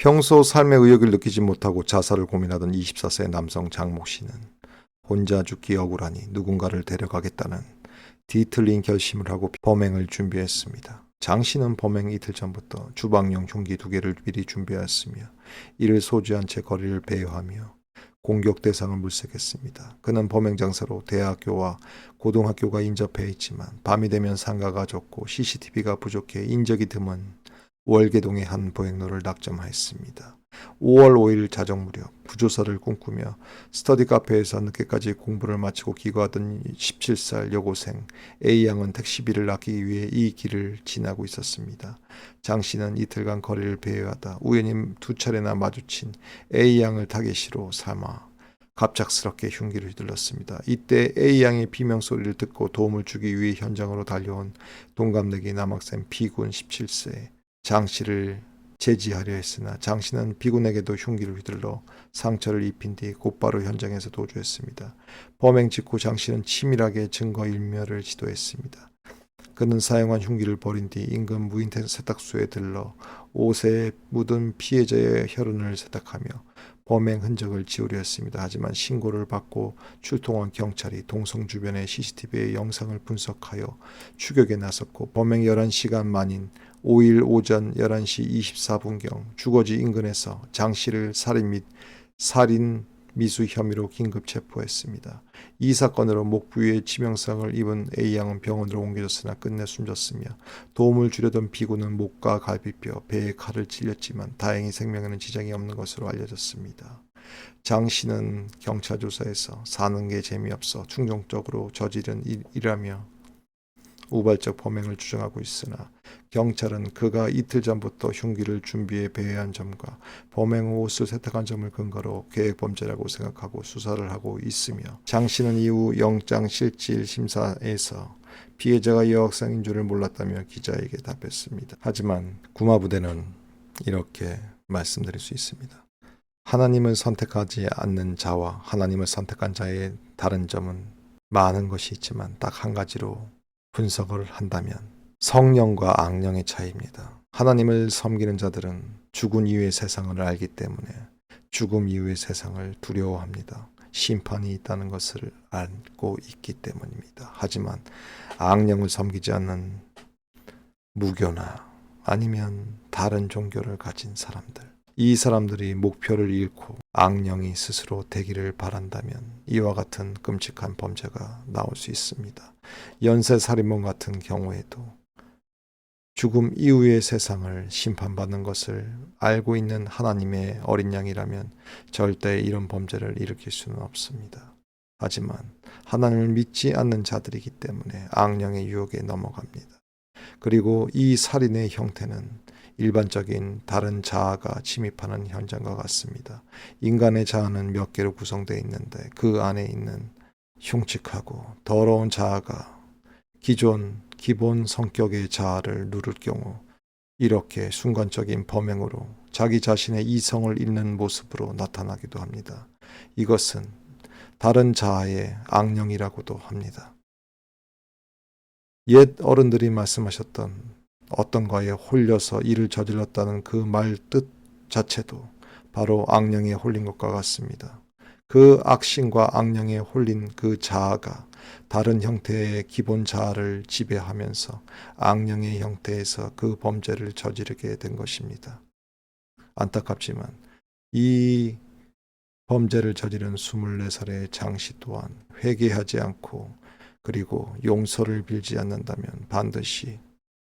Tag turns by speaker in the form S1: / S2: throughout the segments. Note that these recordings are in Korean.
S1: 평소 삶의 의욕을 느끼지 못하고 자살을 고민하던 24세 남성 장목 씨는 혼자 죽기 억울하니 누군가를 데려가겠다는 뒤틀린 결심을 하고 범행을 준비했습니다. 장 씨는 범행 이틀 전부터 주방용 흉기 2개를 미리 준비하였으며 이를 소지한 채 거리를 배회하며 공격 대상을 물색했습니다. 그는 범행 장소로 대학교와 고등학교가 인접해 있지만 밤이 되면 상가가 좁고 CCTV가 부족해 인적이 드문 월계동의 한 보행로를 낙점하였습니다. 5월 5일 자정 무렵 부조사를 꿈꾸며 스터디 카페에서 늦게까지 공부를 마치고 기거하던 17살 여고생 A양은 택시비를 아끼기 위해 이 길을 지나고 있었습니다. 장 씨는 이틀간 거리를 배회하다 우연히 2차례나 마주친 A양을 타겟으로 삼아 갑작스럽게 흉기를 휘둘렀습니다. 이때 A양의 비명소리를 듣고 도움을 주기 위해 현장으로 달려온 동갑내기 남학생 B군 17세 장 씨를 제지하려 했으나 장 씨는 B군에게도 흉기를 휘둘러 상처를 입힌 뒤 곧바로 현장에서 도주했습니다. 범행 직후 장 씨는 치밀하게 증거인멸을 시도했습니다. 그는 사용한 흉기를 버린 뒤 인근 무인 세탁소에 들러 옷에 묻은 피해자의 혈흔을 세탁하며 범행 흔적을 지우려 했습니다. 하지만 신고를 받고 출동한 경찰이 동성 주변의 CCTV의 영상을 분석하여 추격에 나섰고 범행 11시간 만인 5일 오전 11시 24분경 주거지 인근에서 장 씨를 살인 및 살인 미수 혐의로 긴급 체포했습니다. 이 사건으로 목 부위에 치명상을 입은 A양은 병원으로 옮겨졌으나 끝내 숨졌으며 도움을 주려던 B군은 목과 갈비뼈, 배에 칼을 찔렸지만 다행히 생명에는 지장이 없는 것으로 알려졌습니다. 장 씨는 경찰 조사에서 사는 게 재미없어 충동적으로 저지른 일이라며 우발적 범행을 주장하고 있으나 경찰은 그가 이틀 전부터 흉기를 준비해 배회한 점과 범행 후 옷을 세탁한 점을 근거로 계획범죄라고 생각하고 수사를 하고 있으며 장 씨는 이후 영장실질 심사에서 피해자가 여학생인 줄을 몰랐다며 기자에게 답했습니다. 하지만 구마부대는 이렇게 말씀드릴 수 있습니다. 하나님을 선택하지 않는 자와 하나님을 선택한 자의 다른 점은 많은 것이 있지만 딱 한 가지로 분석을 한다면 성령과 악령의 차이입니다. 하나님을 섬기는 자들은 죽은 이후의 세상을 알기 때문에 죽음 이후의 세상을 두려워합니다. 심판이 있다는 것을 알고 있기 때문입니다. 하지만 악령을 섬기지 않는 무교나 아니면 다른 종교를 가진 사람들, 이 사람들이 목표를 잃고 악령이 스스로 되기를 바란다면 이와 같은 끔찍한 범죄가 나올 수 있습니다. 연쇄살인범 같은 경우에도 죽음 이후의 세상을 심판받는 것을 알고 있는 하나님의 어린 양이라면 절대 이런 범죄를 일으킬 수는 없습니다. 하지만 하나님을 믿지 않는 자들이기 때문에 악령의 유혹에 넘어갑니다. 그리고 이 살인의 형태는 일반적인 다른 자아가 침입하는 현장과 같습니다. 인간의 자아는 몇 개로 구성되어 있는데 그 안에 있는 흉측하고 더러운 자아가 기본 성격의 자아를 누를 경우 이렇게 순간적인 범행으로 자기 자신의 이성을 잃는 모습으로 나타나기도 합니다. 이것은 다른 자아의 악령이라고도 합니다. 옛 어른들이 말씀하셨던 어떤 거에 홀려서 일을 저질렀다는 그 말 뜻 자체도 바로 악령에 홀린 것과 같습니다. 그 악신과 악령에 홀린 그 자아가 다른 형태의 기본 자아를 지배하면서 악령의 형태에서 그 범죄를 저지르게 된 것입니다. 안타깝지만 이 범죄를 저지른 24살의 장씨 또한 회개하지 않고 그리고 용서를 빌지 않는다면 반드시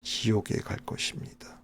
S1: 지옥에 갈 것입니다.